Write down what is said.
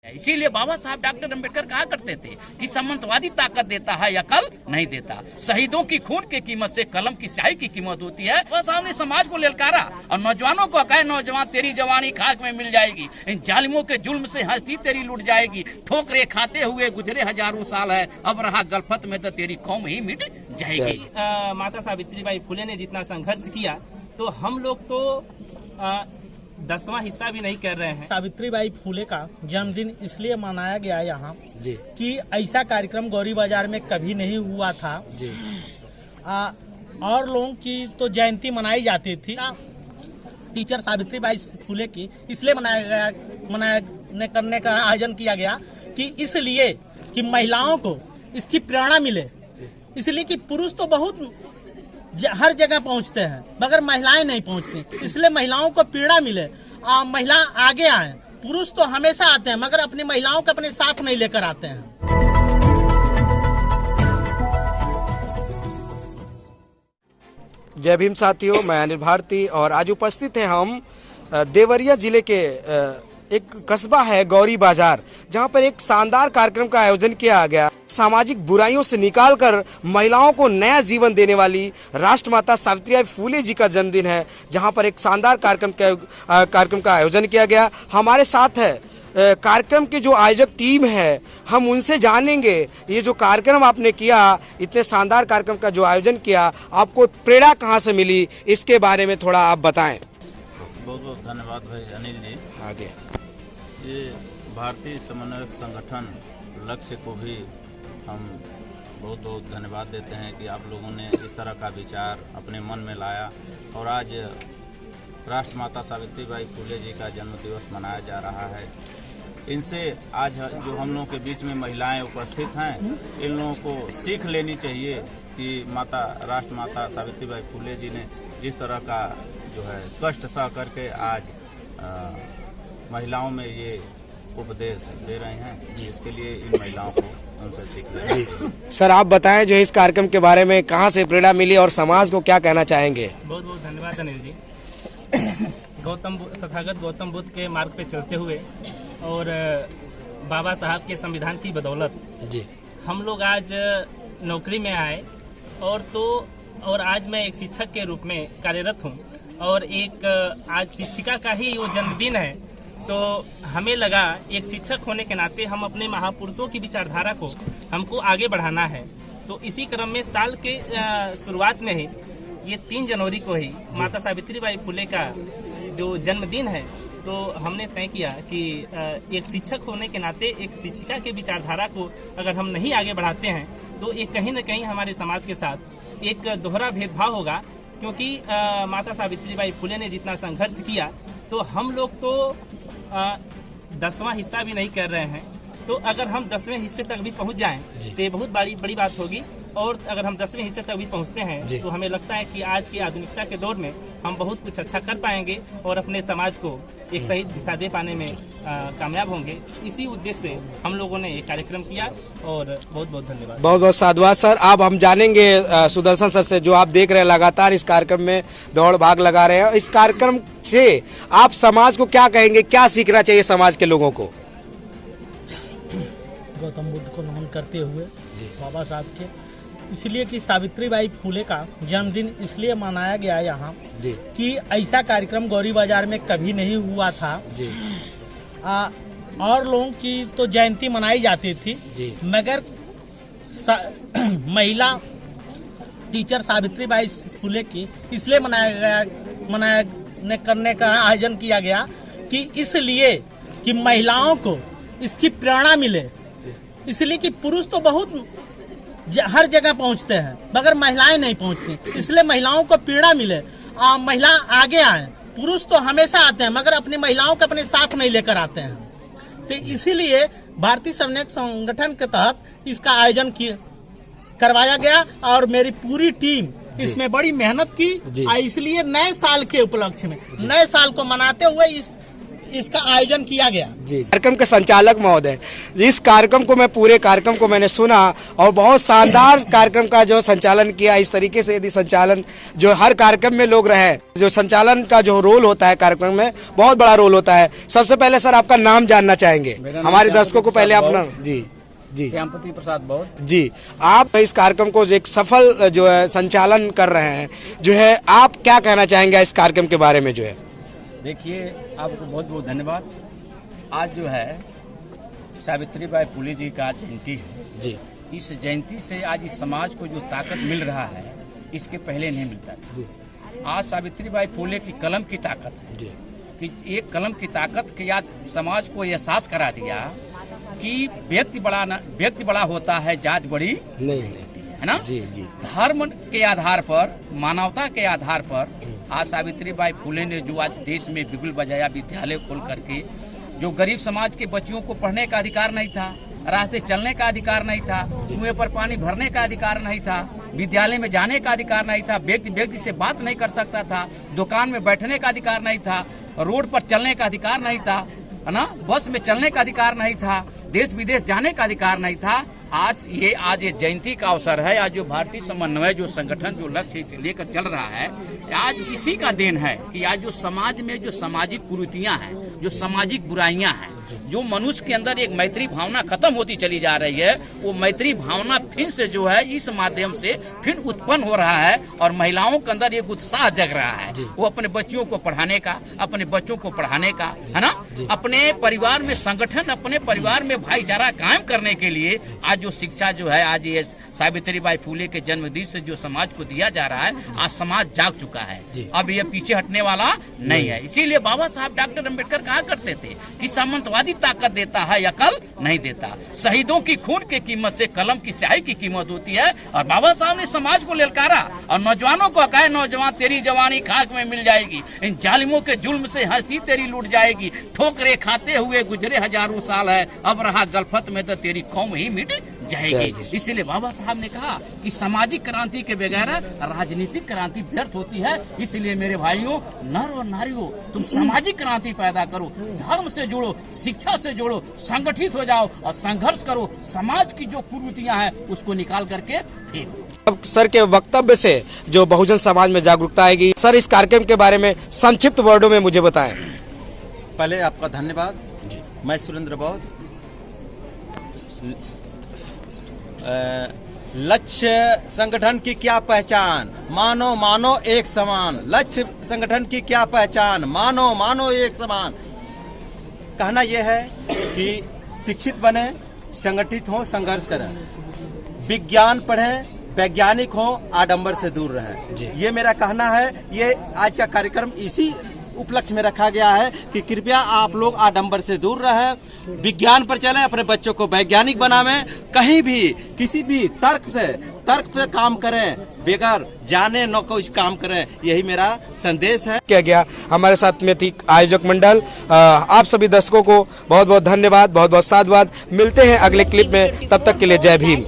इसीलिए बाबा साहब डॉक्टर अम्बेडकर कहा करते थे कि सामंतवादी ताकत देता है या कल नहीं देता। शहीदों की खून की कीमत से कलम की स्याही की कीमत होती है। बाबा साहब ने समाज को ललकारा और नौजवानों को कहे, नौजवान तेरी जवानी खाक में मिल जाएगी, इन जालिमों के जुल्म से हस्ती तेरी लुट जाएगी। ठोकरे खाते हुए गुजरे हजारों साल है, अब रहा गलफत में तो तेरी कौम ही मिट जाएगी। माता सावित्रीबाई फुले ने जितना संघर्ष किया तो हम लोग तो 10वां हिस्सा भी नहीं कर रहे हैं। सावित्रीबाई फुले का जन्मदिन इसलिए मनाया गया यहाँ कि ऐसा कार्यक्रम गौरी बाजार में कभी नहीं हुआ था जी। और लोगों की तो जयंती मनाई जाती थी, टीचर सावित्रीबाई फुले की इसलिए करने का आयोजन किया गया कि इसलिए कि महिलाओं को इसकी प्रेरणा मिले, इसलिए कि पुरुष तो बहुत हर जगह पहुंचते हैं मगर महिलाएं नहीं पहुंचती, इसलिए महिलाओं को पीड़ा मिले, महिला आगे आए। पुरुष तो हमेशा आते हैं मगर अपनी महिलाओं को अपने साथ नहीं लेकर आते हैं। जय भीम साथियों, मैं अनिल भारती और आज उपस्थित हैं हम देवरिया जिले के एक कस्बा है गौरी बाजार, जहां पर एक शानदार कार्यक्रम का आयोजन किया गया। सामाजिक बुराइयों से निकालकर महिलाओं को नया जीवन देने वाली राष्ट्रमाता सावित्रीबाई फुले जी का जन्मदिन है, जहां पर एक शानदार कार्यक्रम का आयोजन किया गया। हमारे साथ है कार्यक्रम के जो आयोजक टीम है, हम उनसे जानेंगे ये जो कार्यक्रम आपने किया, इतने शानदार कार्यक्रम का जो आयोजन किया, आपको प्रेरणा कहाँ से मिली, इसके बारे में थोड़ा आप बताएं। बहुत बहुत धन्यवाद भाई अनिल जी। आगे ये भारतीय समन्वयक संगठन लक्ष्य को भी हम बहुत बहुत धन्यवाद देते हैं कि आप लोगों ने इस तरह का विचार अपने मन में लाया और आज राष्ट्रमाता सावित्रीबाई फुले जी का जन्म दिवस मनाया जा रहा है। इनसे आज जो हम लोगों के बीच में महिलाएं उपस्थित हैं, इन लोगों को सीख लेनी चाहिए कि राष्ट्रमाता सावित्रीबाई फुले जी ने जिस तरह का जो है कष्ट सह करके आज महिलाओं में ये उपदेश दे रहे हैं, इसके लिए इन महिलाओं को उनसे सीख रहे हैं। सर आप बताएं जो इस कार्यक्रम के बारे में कहां से प्रेरणा मिली और समाज को क्या कहना चाहेंगे। बहुत बहुत धन्यवाद अनिल जी। तथागत गौतम बुद्ध के मार्ग पे चलते हुए और बाबा साहब के संविधान की बदौलत जी हम लोग आज नौकरी में आए और आज मैं एक शिक्षक के रूप में कार्यरत हूँ और एक आज शिक्षिका का ही वो जन्मदिन है, तो हमें लगा एक शिक्षक होने के नाते हम अपने महापुरुषों की विचारधारा को हमको आगे बढ़ाना है। तो इसी क्रम में साल के शुरुआत में ही ये 3 जनवरी को ही माता सावित्रीबाई फुले का जो जन्मदिन है, तो हमने तय किया कि एक शिक्षक होने के नाते एक शिक्षिका के विचारधारा को अगर हम नहीं आगे बढ़ाते हैं तो ये कहीं न कहीं हमारे समाज के साथ एक दोहरा भेदभाव होगा, क्योंकि माता सावित्रीबाई फुले ने जितना संघर्ष किया तो हम लोग तो 10वां हिस्सा भी नहीं कर रहे हैं। तो अगर हम 10वें हिस्से तक भी पहुंच जाएं तो ये बहुत बड़ी बात होगी, और अगर हम 10वें हिस्से तक भी पहुंचते हैं तो हमें लगता है कि आज की आधुनिकता के दौर में हम बहुत कुछ अच्छा कर पाएंगे और अपने समाज को एक सही दिशा दे पाने में कामयाब होंगे। इसी उद्देश्य से हम लोगों ने ये कार्यक्रम किया और बहुत बहुत धन्यवाद। बहुत बहुत साधुवाद सर। अब हम जानेंगे सुदर्शन सर से, जो आप देख रहे हैं लगातार इस कार्यक्रम में दौड़ भाग लगा रहे हैं, इस कार्यक्रम से आप समाज को क्या कहेंगे, क्या सीखना चाहिए समाज के लोगों को। गौतम बुद्ध को नमन करते हुए बाबा साहब के, इसलिए कि सावित्रीबाई फुले का जन्मदिन इसलिए मनाया गया यहाँ कि ऐसा कार्यक्रम गौरी बाजार में कभी नहीं हुआ था जी। और लोगों की तो जयंती मनाई जाती थी जी, मगर महिला टीचर सावित्रीबाई फुले की इसलिए करने का आयोजन किया गया कि इसलिए कि महिलाओं को इसकी प्रेरणा मिले, इसलिए कि पुरुष तो बहुत हर जगह पहुंचते हैं मगर महिलाएं नहीं पहुंचती, इसलिए महिलाओं को पीड़ा मिले, महिला आगे आए। पुरुष तो हमेशा आते हैं मगर अपनी महिलाओं को अपने साथ नहीं लेकर आते हैं। तो इसीलिए भारतीय समन्वयक संगठन के तहत इसका आयोजन करवाया गया और मेरी पूरी टीम इसमें बड़ी मेहनत की। इसलिए नए साल के उपलक्ष्य में, नए साल को मनाते हुए इस इसका आयोजन किया गया। जी, कार्यक्रम के संचालक महोदय, इस कार्यक्रम को मैं पूरे कार्यक्रम को मैंने सुना और बहुत शानदार कार्यक्रम का जो संचालन किया। इस तरीके से यदि संचालन जो हर कार्यक्रम में लोग रहे, जो संचालन का जो रोल होता है कार्यक्रम में बहुत बड़ा रोल होता है। सबसे पहले सर आपका नाम जानना चाहेंगे हमारे दर्शकों को, पहले अपना। जी जी, श्यामपति प्रसाद बहुत। जी, आप इस कार्यक्रम को एक सफल जो है संचालन कर रहे हैं, जो है आप क्या कहना चाहेंगे इस कार्यक्रम के बारे में? जो है देखिए, आपको बहुत बहुत धन्यवाद। आज जो है सावित्रीबाई फुले जी का जयंती है जी। इस जयंती से आज इस समाज को जो ताकत मिल रहा है, इसके पहले नहीं मिलता था जी। आज सावित्रीबाई फुले की कलम की ताकत है जी। कि एक कलम की ताकत के आज समाज को एहसास करा दिया कि व्यक्ति बड़ा होता है, जात बड़ी नहीं है ना। जी जी। धर्म के आधार पर, मानवता के आधार पर आज सावित्रीबाई फुले ने जो आज देश में बिगुल बजाया, विद्यालय खोल करके, जो गरीब समाज के बच्चियों को पढ़ने का अधिकार नहीं था, रास्ते चलने का अधिकार नहीं था, कुएं पर पानी भरने का अधिकार नहीं था, विद्यालय में जाने का अधिकार नहीं था, व्यक्ति से बात नहीं कर सकता था, दुकान में बैठने का अधिकार नहीं था, रोड पर चलने का अधिकार नहीं था, है ना, बस में चलने का अधिकार नहीं था, देश विदेश जाने का अधिकार नहीं था। आज ये जयंती का अवसर है। आज जो भारतीय समन्वय जो संगठन जो लक्ष्य लेकर चल रहा है, आज इसी का देन है कि आज जो समाज में जो सामाजिक कुरीतियां हैं, जो सामाजिक बुराइयां हैं, जो मनुष्य के अंदर एक मैत्री भावना खत्म होती चली जा रही है, वो मैत्री भावना फिर से जो है इस माध्यम से फिर उत्पन्न हो रहा है और महिलाओं के अंदर एक उत्साह जग रहा है। वो अपने बच्चियों को पढ़ाने का, अपने बच्चों को पढ़ाने का, है ना, अपने परिवार में संगठन, अपने परिवार में भाईचारा कायम करने के लिए आज जो शिक्षा जो है, आज ये सावित्रीबाई फुले के जन्मदिन से जो समाज को दिया जा रहा है, आज समाज जाग चुका है। अब ये पीछे हटने वाला नहीं है। इसीलिए बाबा साहब डॉक्टर अम्बेडकर कहा करते थे कि सामंतवादी ताकत देता है, अकल नहीं देता। शहीदों की खून की कीमत से कलम की स्याही की कीमत होती है। और बाबा साहब ने समाज को ललकारा और नौजवानों को कहा, नौजवान तेरी जवानी खाक में मिल जाएगी, इन जालिमों के जुल्म से हस्ती तेरी लूट जाएगी, ठोकरे खाते हुए गुजरे हजारों साल है, अब रहा गलफत में तो तेरी कौम ही मिट जाएगी। इसीलिए बाबा साहब ने कहा कि सामाजिक क्रांति के बगैर राजनीतिक क्रांति व्यर्थ होती है। इसलिए मेरे भाइयों, नर और नारियों, तुम सामाजिक क्रांति पैदा करो, धर्म से जुड़ो, शिक्षा से जुड़ो, संगठित हो जाओ और संघर्ष करो। समाज की जो कुरीतियां हैं उसको निकाल करके फेंको। अब सर के वक्तव्य से जो बहुजन समाज में जागरूकता आएगी। सर, इस कार्यक्रम के बारे में संक्षिप्त वर्डों में मुझे बताएं। पहले आपका धन्यवाद। मैं सुरेंद्र बौद्ध। लक्ष्य संगठन की क्या पहचान? मानो मानो एक समान। लक्ष्य संगठन की क्या पहचान? मानो मानो एक समान। कहना यह है कि शिक्षित बने, संगठित हो, संघर्ष करें, विज्ञान पढ़ें, वैज्ञानिक हो, आडंबर से दूर रहें। ये मेरा कहना है। ये आज का कार्यक्रम इसी उपलक्ष्य में रखा गया है कि कृपया आप लोग आडंबर से दूर रहें, विज्ञान पर चलें, अपने बच्चों को वैज्ञानिक बनावें, कहीं भी किसी भी तर्क पे काम करें, बेगर जाने न कुछ काम करें। यही मेरा संदेश है। किया गया। हमारे साथ में थी आयोजक मंडल। आप सभी दर्शकों को बहुत बहुत धन्यवाद, बहुत बहुत साधुवाद। मिलते हैं अगले क्लिप में, तब तक के लिए जय भीम।